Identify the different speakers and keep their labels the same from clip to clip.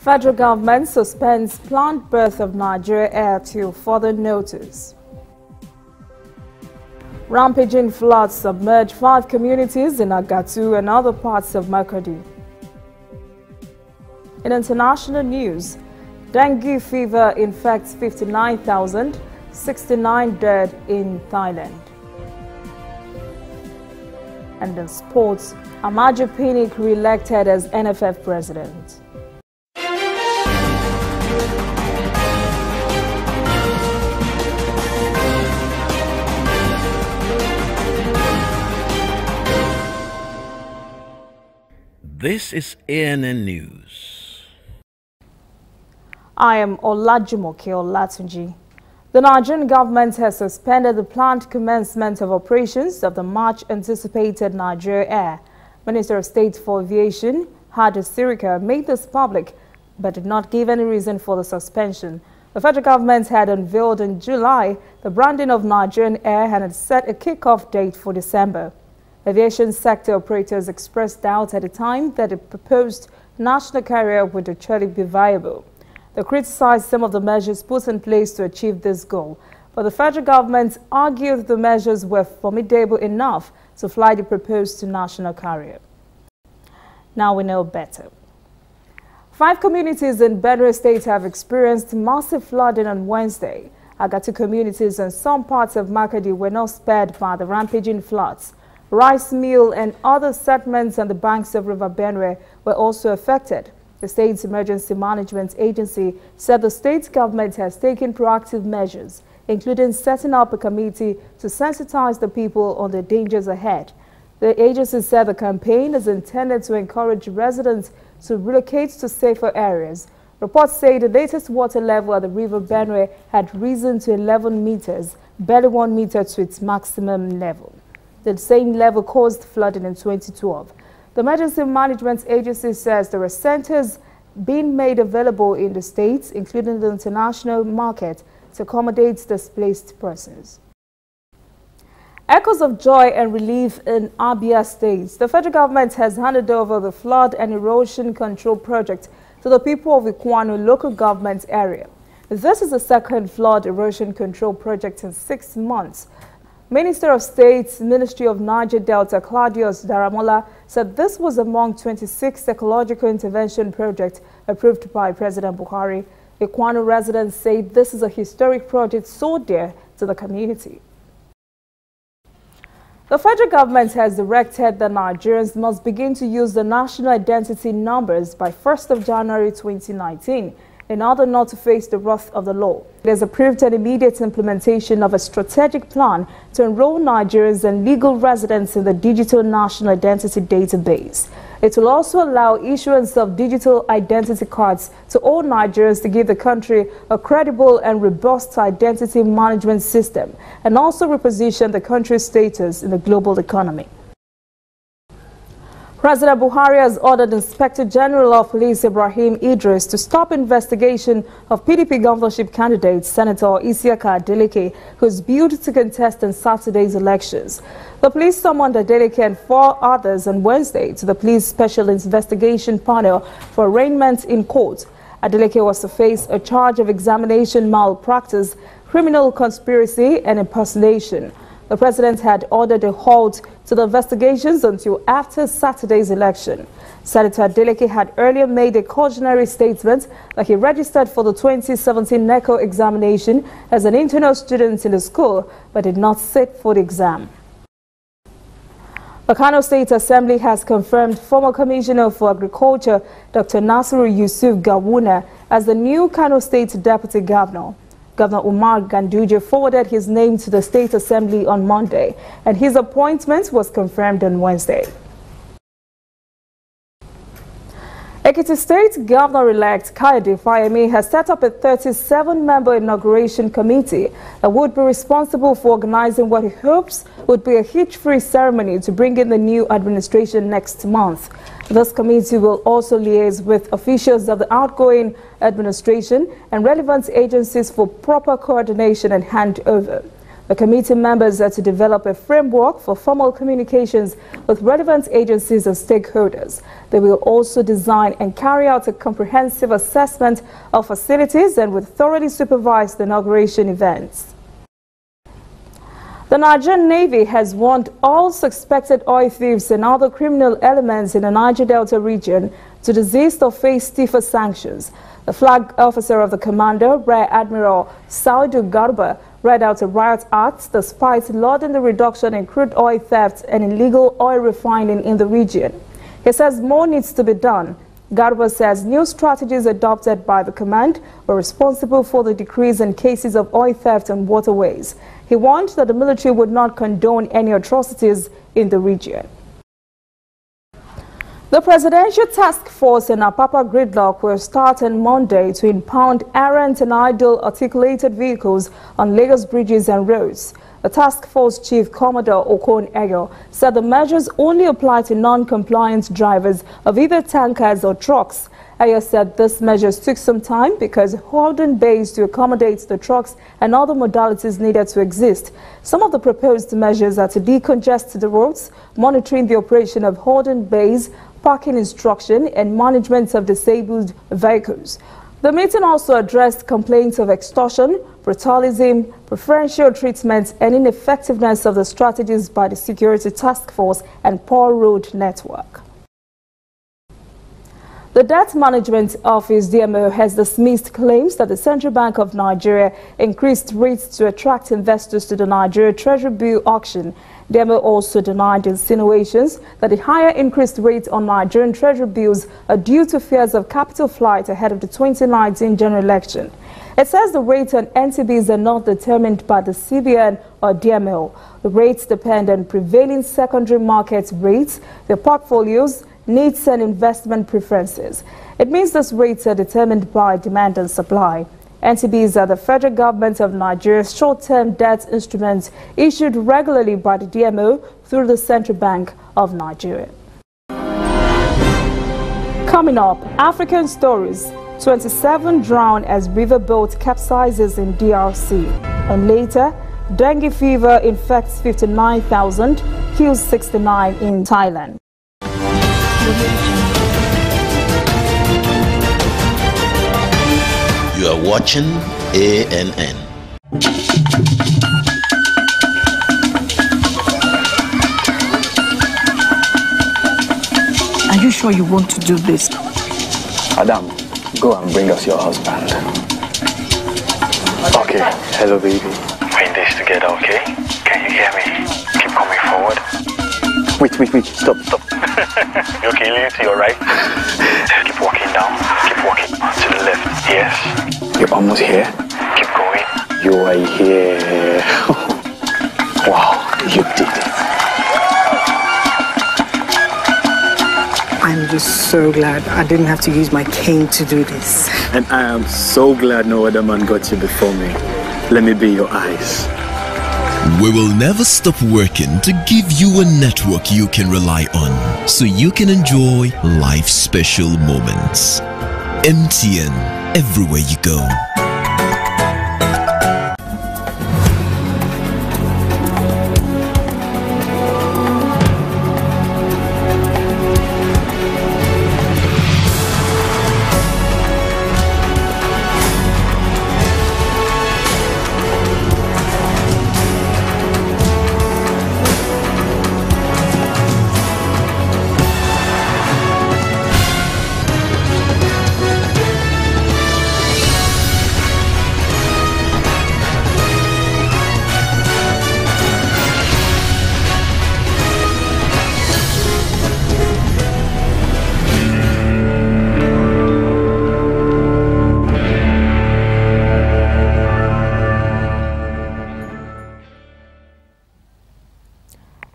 Speaker 1: Federal government suspends planned birth of Nigeria Air till further notice. Rampaging floods submerge 5 communities in Agatu and other parts of Makurdi. In international news, dengue fever infects 59,000, 69 dead in Thailand. And in sports, Amaju Pinnick re-elected as NFF president.
Speaker 2: This is ANN News.
Speaker 1: I am Olajumoke Olatunji. The Nigerian government has suspended the planned commencement of operations of the much-anticipated Nigeria Air. Minister of State for Aviation, Hadi Sirika, made this public but did not give any reason for the suspension. The federal government had unveiled in July the branding of Nigerian Air and had set a kick-off date for December. Aviation sector operators expressed doubt at the time that a proposed national carrier would actually be viable. They criticized some of the measures put in place to achieve this goal, but the federal government argued the measures were formidable enough to fly the proposed national carrier. Now we know better. 5 communities in Benue State have experienced massive flooding on Wednesday. Agatu communities and some parts of Makurdi were not spared by the rampaging floods. Rice mill and other settlements on the banks of River Benue were also affected. The state's emergency management agency said the state government has taken proactive measures, including setting up a committee to sensitize the people on the dangers ahead. The agency said the campaign is intended to encourage residents to relocate to safer areas. Reports say the latest water level at the River Benue had risen to 11 meters, barely 1 meter to its maximum level. The same level caused flooding in 2012. The Emergency Management Agency says there are centers being made available in the states, including the international market, to accommodate displaced persons. Echoes of joy and relief in Abia State. The federal government has handed over the flood and erosion control project to the people of Ikwano local government area. This is the second flood erosion control project in 6 months. Minister of State, Ministry of Niger Delta, Claudius Daramola, said this was among 26 ecological intervention projects approved by President Buhari. Ikwano residents say this is a historic project so dear to the community. The federal government has directed that Nigerians must begin to use the national identity numbers by 1st of January 2019. In order not to face the wrath of the law. It has approved an immediate implementation of a strategic plan to enroll Nigerians and legal residents in the Digital National Identity Database. It will also allow issuance of digital identity cards to all Nigerians to give the country a credible and robust identity management system and also reposition the country's status in the global economy. President Buhari has ordered Inspector General of Police Ibrahim Idris to stop investigation of PDP governorship candidate Senator Isiaka Adeleke, who is billed to contest in Saturday's elections. The police summoned Adeleke and 4 others on Wednesday to the police special investigation panel for arraignment in court. Adeleke was to face a charge of examination malpractice, criminal conspiracy and impersonation. The president had ordered a halt to the investigations until after Saturday's election. Senator Adeleke had earlier made a cautionary statement that he registered for the 2017 NECO examination as an internal student in the school but did not sit for the exam. The Kano State Assembly has confirmed former Commissioner for Agriculture Dr. Nasiru Yusuf Gawuna as the new Kano State Deputy Governor. Governor Umar Ganduje forwarded his name to the State Assembly on Monday, and his appointment was confirmed on Wednesday. Ekiti State Governor-elect Kayode Fayemi has set up a 37-member inauguration committee that would be responsible for organizing what he hopes would be a hitch-free ceremony to bring in the new administration next month. This committee will also liaise with officials of the outgoing administration and relevant agencies for proper coordination and handover. The committee members are to develop a framework for formal communications with relevant agencies and stakeholders. They will also design and carry out a comprehensive assessment of facilities and will thoroughly supervise the inauguration events. The Nigerian Navy has warned all suspected oil thieves and other criminal elements in the Niger Delta region to desist or face stiffer sanctions. The flag officer of the commander, Rear Admiral Saudu Garba, read out a riot act despite lauding the reduction in crude oil theft and illegal oil refining in the region. He says more needs to be done. Garba says new strategies adopted by the command were responsible for the decrease in cases of oil theft on waterways. He warned that the military would not condone any atrocities in the region. The Presidential Task Force in Apapa Gridlock will start on Monday to impound errant and idle articulated vehicles on Lagos bridges and roads. The task force chief, Commodore Okon Eyo, said the measures only apply to non-compliant drivers of either tankers or trucks. Eyo said this measures took some time because holding bays to accommodate the trucks and other modalities needed to exist. Some of the proposed measures are to decongest the roads, monitoring the operation of holding bays, parking instruction, and management of disabled vehicles. The meeting also addressed complaints of extortion, brutalism, preferential treatment, and ineffectiveness of the strategies by the Security Task Force and poor road network. The Debt Management Office, DMO, has dismissed claims that the Central Bank of Nigeria increased rates to attract investors to the Nigeria Treasury Bill auction. DMO also denied insinuations that the higher increased rates on Nigerian Treasury bills are due to fears of capital flight ahead of the 2019 general election. It says the rates on NTBs are not determined by the CBN or DMO. The rates depend on prevailing secondary market rates, their portfolios, needs and investment preferences. It means those rates are determined by demand and supply. NTBs are the federal government of Nigeria's short-term debt instruments issued regularly by the DMO through the Central Bank of Nigeria. Coming up, African stories. 27 drown as riverboat capsizes in DRC. And later, dengue fever infects 59,000, kills 69 in Thailand.
Speaker 2: You are watching ANN.
Speaker 3: Are you sure you want to do this?
Speaker 4: Adam, go and bring us your husband. Okay, hello baby.
Speaker 5: We're in this together, okay? Can you hear me? Keep coming forward.
Speaker 4: Wait, stop.
Speaker 5: You okay, lean to your right. Keep walking down. Keep walking to the left. Yes.
Speaker 4: You're almost here.
Speaker 5: Keep going.
Speaker 4: You are here. Wow, you did it.
Speaker 3: I'm just so glad I didn't have to use my cane to do this.
Speaker 4: And I am so glad no other man got you before me. Let me be your eyes.
Speaker 6: We will never stop working to give you a network you can rely on so you can enjoy life's special moments. MTN, everywhere you go.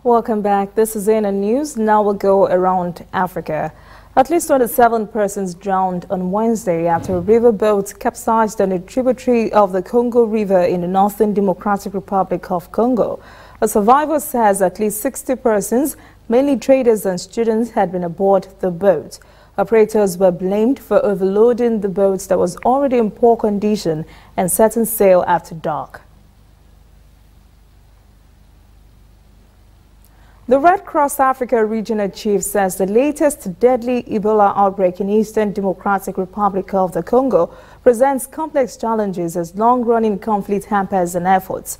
Speaker 1: Welcome back. This is ANN News. Now we'll go around Africa. At least 27 persons drowned on Wednesday after a riverboat capsized on a tributary of the Congo River in the Northern Democratic Republic of Congo. A survivor says at least 60 persons, mainly traders and students, had been aboard the boat. Operators were blamed for overloading the boat that was already in poor condition and setting sail after dark. The Red Cross Africa Regional Chief says the latest deadly Ebola outbreak in Eastern Democratic Republic of the Congo presents complex challenges as long-running conflict hampers and efforts.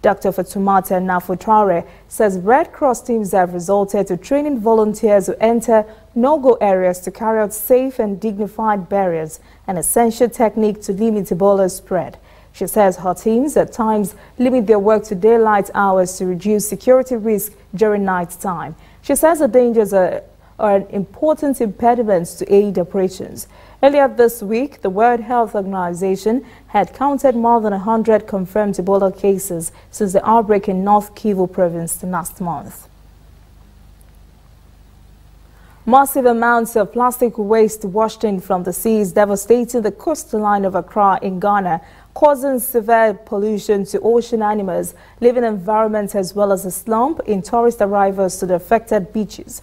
Speaker 1: Dr. Fatoumata Nafou-Traoré says Red Cross teams have resorted to training volunteers who enter no-go areas to carry out safe and dignified barriers, an essential technique to limit Ebola's spread. She says her teams at times limit their work to daylight hours to reduce security risk during night time. She says the dangers are an important impediment to aid operations. Earlier this week, the World Health Organization had counted more than 100 confirmed Ebola cases since the outbreak in North Kivu province last month. Massive amounts of plastic waste washed in from the seas devastating the coastline of Accra in Ghana, causing severe pollution to ocean animals, living environment as well as a slump in tourist arrivals to the affected beaches.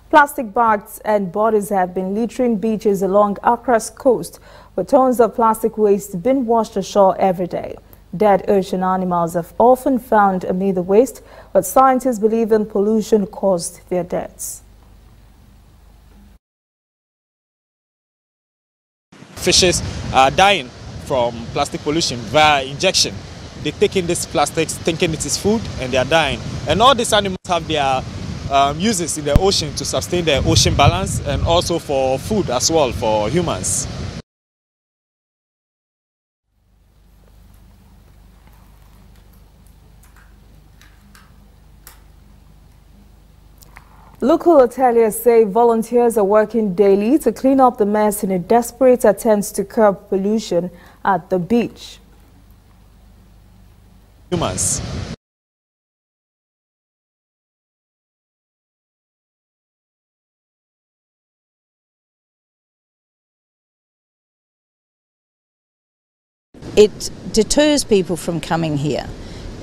Speaker 1: Plastic bags and bodies have been littering beaches along Accra's coast, with tons of plastic waste being washed ashore every day. Dead ocean animals are often found amid the waste, but scientists believe in pollution caused their deaths.
Speaker 7: Fishes are dying from plastic pollution via injection. They take in this plastics thinking it is food and they are dying. And all these animals have their uses in the ocean to sustain their ocean balance and also for food as well for humans.
Speaker 1: Local hoteliers say volunteers are working daily to clean up the mess in a desperate attempt to curb pollution at the beach.
Speaker 7: Humans.
Speaker 8: It deters people from coming here.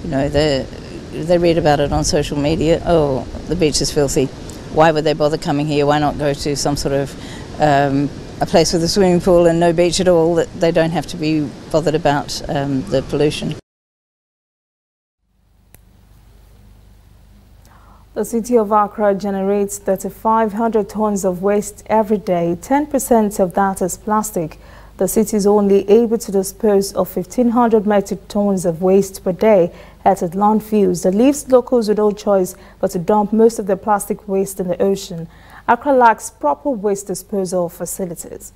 Speaker 8: You know, they read about it on social media. Oh, the beach is filthy. Why would they bother coming here? Why not go to some sort of a place with a swimming pool and no beach at all, that they don't have to be bothered about the pollution.
Speaker 1: The city of Accra generates 3,500 tons of waste every day. 10% of that is plastic. The city is only able to dispose of 1,500 metric tons of waste per day at its landfills. That leaves locals with no choice but to dump most of their plastic waste in the ocean. Accra lacks proper waste disposal facilities.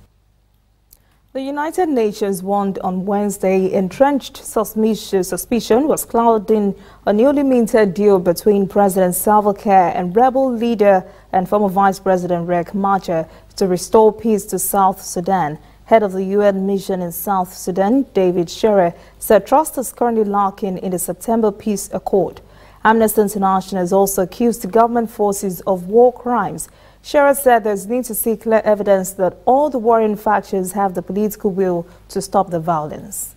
Speaker 1: The United Nations warned on Wednesday entrenched suspicion was clouding a newly minted deal between President Salva Kiir and rebel leader and former Vice President Riek Machar to restore peace to South Sudan. Head of the UN mission in South Sudan, David Shere, said trust is currently lacking in the September peace accord. Amnesty International has also accused the government forces of war crimes. Shere said there's need to see clear evidence that all the warring factions have the political will to stop the violence.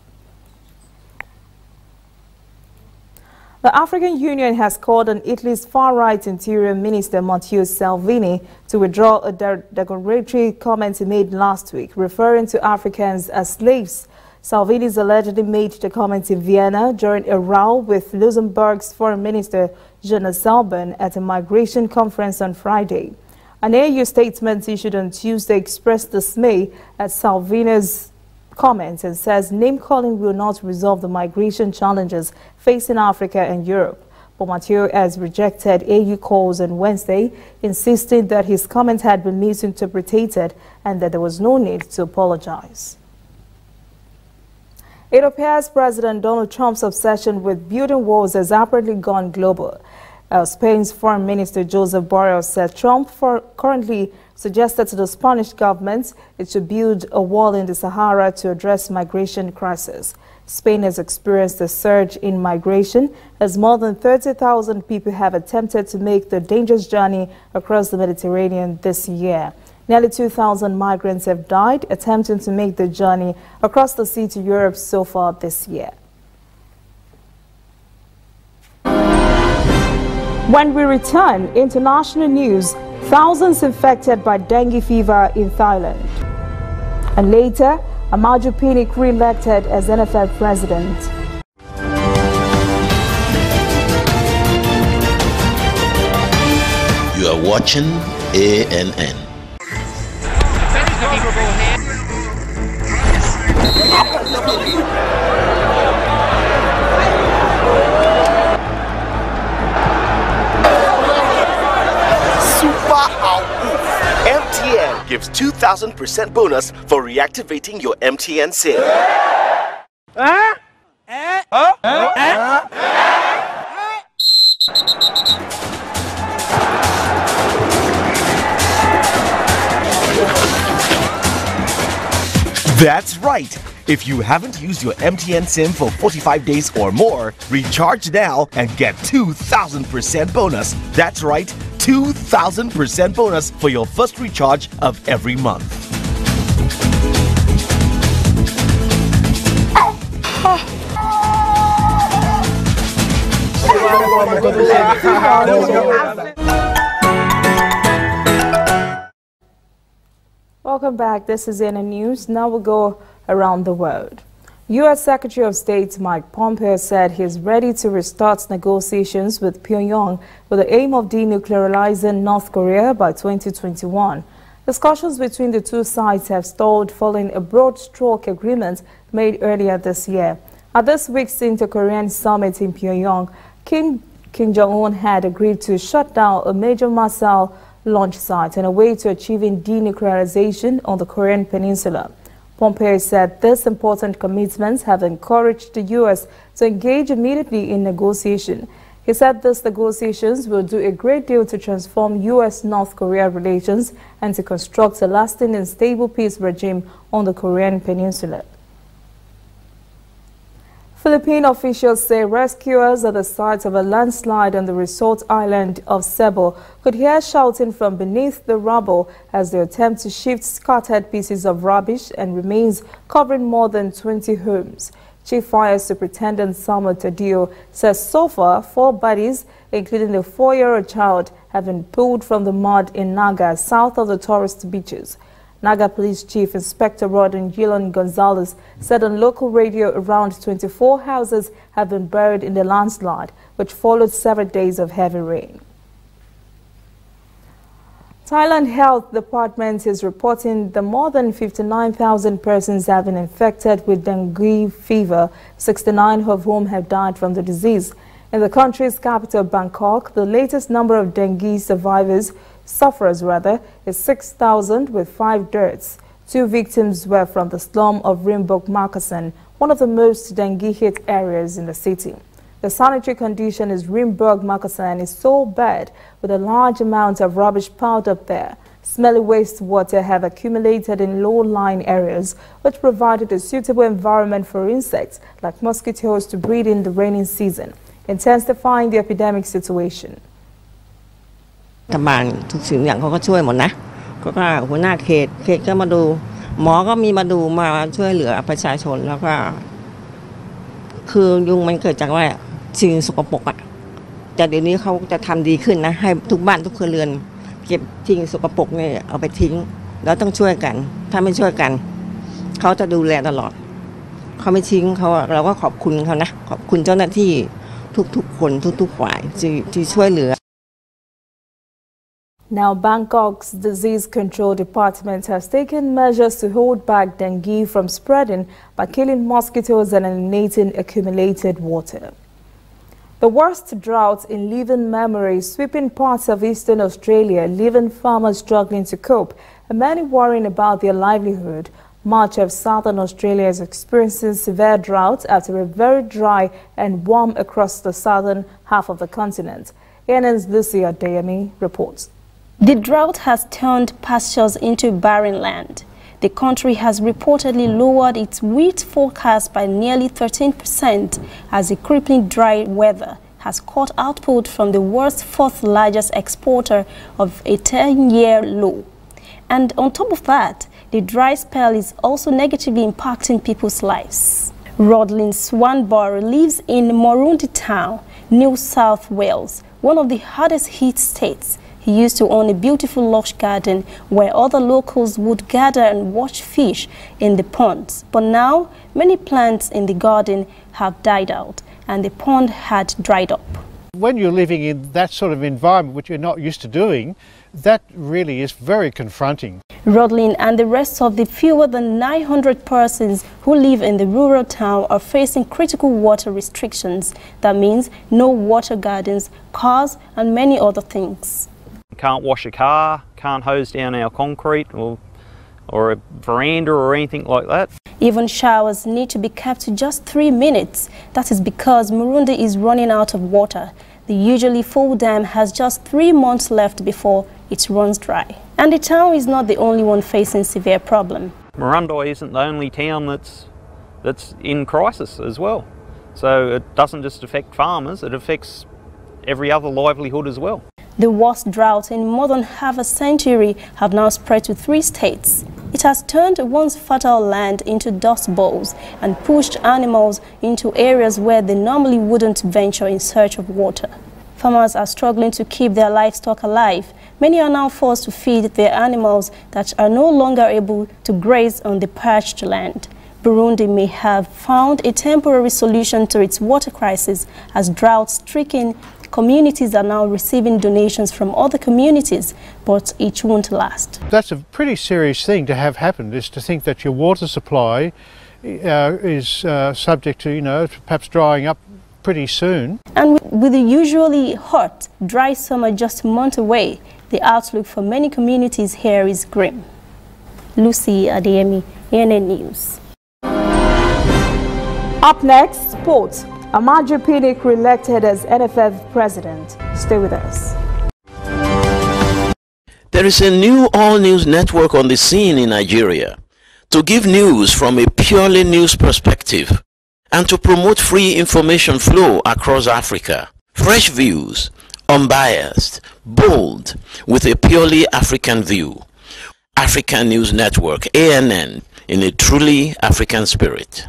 Speaker 1: The African Union has called on Italy's far-right Interior Minister Matteo Salvini to withdraw a derogatory comment he made last week, referring to Africans as slaves. Salvini's allegedly made the comment in Vienna during a row with Luxembourg's Foreign Minister Jonas Salban at a migration conference on Friday. An AU statement issued on Tuesday expressed dismay at Salvini's comments and says name-calling will not resolve the migration challenges facing Africa and Europe. But Matteo has rejected AU calls on Wednesday, insisting that his comment had been misinterpreted and that there was no need to apologize. It appears President Donald Trump's obsession with building walls has apparently gone global. Spain's Foreign Minister Josep Borrell said Trump currently suggested to the Spanish government it should build a wall in the Sahara to address migration crisis. Spain has experienced a surge in migration as more than 30,000 people have attempted to make the dangerous journey across the Mediterranean this year. Nearly 2,000 migrants have died attempting to make the journey across the sea to Europe so far this year. When we return, international news, thousands infected by dengue fever in Thailand. And later, Amaju Pinnick re-elected as NFF president.
Speaker 2: watching ANN.
Speaker 9: MTN gives 2,000% bonus for reactivating your MTN SIM. That's right. If you haven't used your MTN SIM for 45 days or more, recharge now and get 2,000% bonus. That's right, 2,000% bonus for your first recharge of every month.
Speaker 1: Welcome back. This is ANN News. Now we'll go around the world. U.S. Secretary of State Mike Pompeo said he is ready to restart negotiations with Pyongyang with the aim of denuclearizing North Korea by 2021. Discussions between the two sides have stalled following a broad-stroke agreement made earlier this year. At this week's Inter-Korean summit in Pyongyang, Kim Jong-un had agreed to shut down a major missile launch site and a way to achieving denuclearization on the Korean peninsula. Pompeo said these important commitments have encouraged the U.S. to engage immediately in negotiation. He said these negotiations will do a great deal to transform U.S.-North Korea relations and to construct a lasting and stable peace regime on the Korean peninsula. Philippine officials say rescuers at the site of a landslide on the resort island of Cebu could hear shouting from beneath the rubble as they attempt to shift scattered pieces of rubbish and remains covering more than 20 homes. Chief Fire Superintendent Samuel Tadio says so far 4 bodies, including a 4-year-old child, have been pulled from the mud in Naga, south of the tourist beaches. Naga Police Chief Inspector Rodin Gilon Gonzalez said on local radio around 24 houses have been buried in the landslide, which followed several days of heavy rain. Thailand Health Department is reporting that more than 59,000 persons have been infected with dengue fever, 69 of whom have died from the disease. In the country's capital, Bangkok, the latest number of dengue sufferers is 6,000 with 5 deaths. 2 victims were from the slum of Rimbok Makassar, one of the most dengue-hit areas in the city. The sanitary condition in Rimbok Makassar is so bad, with a large amount of rubbish piled up there. Smelly wastewater have accumulated in low-lying areas, which provided a suitable environment for insects like mosquitoes to breed in the rainy season, intensifying the epidemic situation.
Speaker 10: รัฐบาลทุกสิ่งอย่างเขาก็ช่วยหมดนะก็หัวหน้าเขตก็มาดูหมอก็มีมาดูมาช่วยเหลือประชาชนแล้วก็คือยุงมันเกิดจากว่าสิ่งสกปรกอ่ะแต่เดี๋ยวนี้เขาจะทำดีขึ้นนะให้ทุกบ้านทุกครัวเรือนเก็บสิ่งสกปรกเนี่ยเอาไปทิ้งแล้วต้องช่วยกันถ้าไม่ช่วยกันเขาจะดูแลตลอดเขาไม่ทิ้งเขาเราก็ขอบคุณเขานะขอบคุณเจ้าหน้าที่ทุกคนทุกฝ่ายที่ช่วยเหลือ
Speaker 1: Now, Bangkok's Disease Control Department has taken measures to hold back dengue from spreading by killing mosquitoes and eliminating accumulated water. The worst drought in living memory sweeping parts of eastern Australia, leaving farmers struggling to cope and many worrying about their livelihood. Much of southern Australia is experiencing severe drought after a very dry and warm across the southern half of the continent. ANN's Lucia Dayami reports.
Speaker 11: The drought has turned pastures into barren land. The country has reportedly lowered its wheat forecast by nearly 13% as the crippling dry weather has cut output from the world's 4th largest exporter of a 10-year low. And on top of that, the dry spell is also negatively impacting people's lives. Rodlin Swanborough lives in Morundi Town, New South Wales, one of the hardest hit states. He used to own a beautiful lush garden where other locals would gather and watch fish in the ponds. But now, many plants in the garden have died out and the pond had dried up.
Speaker 12: When you're living in that sort of environment, which you're not used to doing, that really is very confronting.
Speaker 11: Rodlin and the rest of the fewer than 900 persons who live in the rural town are facing critical water restrictions. That means no water gardens, cars and many other things.
Speaker 13: Can't wash a car, can't hose down our concrete or a veranda or anything like that.
Speaker 11: Even showers need to be kept to just 3 minutes. That is because Murundi is running out of water. The usually full dam has just 3 months left before it runs dry. And the town is not the only one facing severe problem.
Speaker 13: Murundi isn't the only town that's in crisis as well. So it doesn't just affect farmers, it affects every other livelihood as well.
Speaker 11: The worst drought in more than half a century have now spread to 3 states. It has turned once fertile land into dust bowls and pushed animals into areas where they normally wouldn't venture in search of water. Farmers are struggling to keep their livestock alive. Many are now forced to feed their animals that are no longer able to graze on the parched land. Burundi may have found a temporary solution to its water crisis, as drought-stricken communities are now receiving donations from other communities, but it won't last.
Speaker 12: That's a pretty serious thing to have happened, is to think that your water supply is subject to, perhaps drying up pretty soon. And
Speaker 11: with the usually hot, dry summer just a month away, the outlook for many communities here is grim. Lucy Adeyemi, ANN News.
Speaker 1: Up next, sports. Amaju Pinnick re-elected as NFF president. Stay with us.
Speaker 2: There is a new all-news network on the scene in Nigeria to give news from a purely news perspective and to promote free information flow across Africa. Fresh views, unbiased, bold, with a purely African view. African News Network, ANN, in a truly African spirit.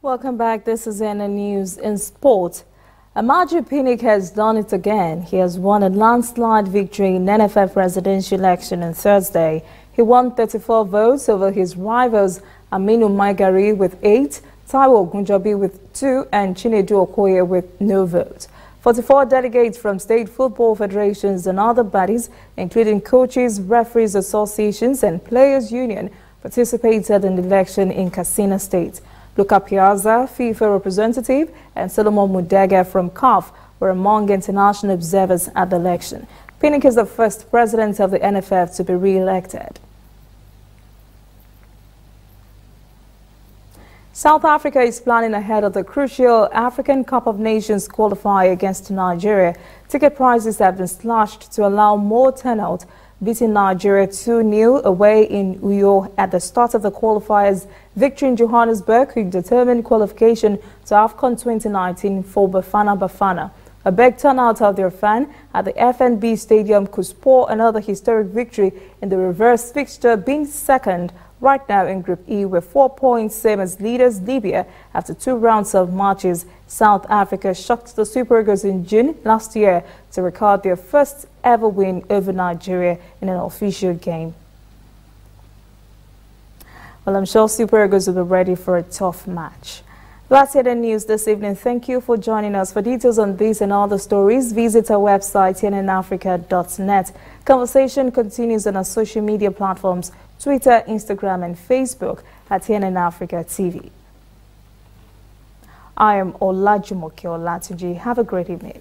Speaker 1: Welcome back. This is ANN News. In sport, Amaju Pinnick has done it again. He has won a landslide victory in NFF presidential election on Thursday. He won 34 votes over his rivals Aminu Maigari with 8, Taiwo Gunjobi with 2, and Chinedu Okoye with no vote. 44 delegates from state football federations and other bodies, including coaches, referees associations, and players' union, participated in the election in Katsina State. Luka Piazza, FIFA representative, and Solomon Mudega from CAF were among international observers at the election. Pinnick is the first president of the NFF to be re-elected. South Africa is planning ahead of the crucial African Cup of Nations qualifier against Nigeria. Ticket prices have been slashed to allow more turnout, beating Nigeria 2-0 away in Uyo at the start of the qualifiers. Victory in Johannesburg could determine qualification to AFCON 2019 for Bafana Bafana. A big turnout of their fan at the FNB Stadium could spur another historic victory in the reverse fixture, being second right now in Group E with 4 points, same as leaders Libya after 2 rounds of matches. South Africa shocked the Super Eagles in June last year to record their first ever win over Nigeria in an official game. Well, I'm sure Super Eagles will be ready for a tough match. That's it in news this evening. Thank you for joining us. For details on these and other stories, visit our website, tnnafrica.net. Conversation continues on our social media platforms, Twitter, Instagram, and Facebook at TNN Africa TV. I am Olajumoke Olatunji. Have a great evening.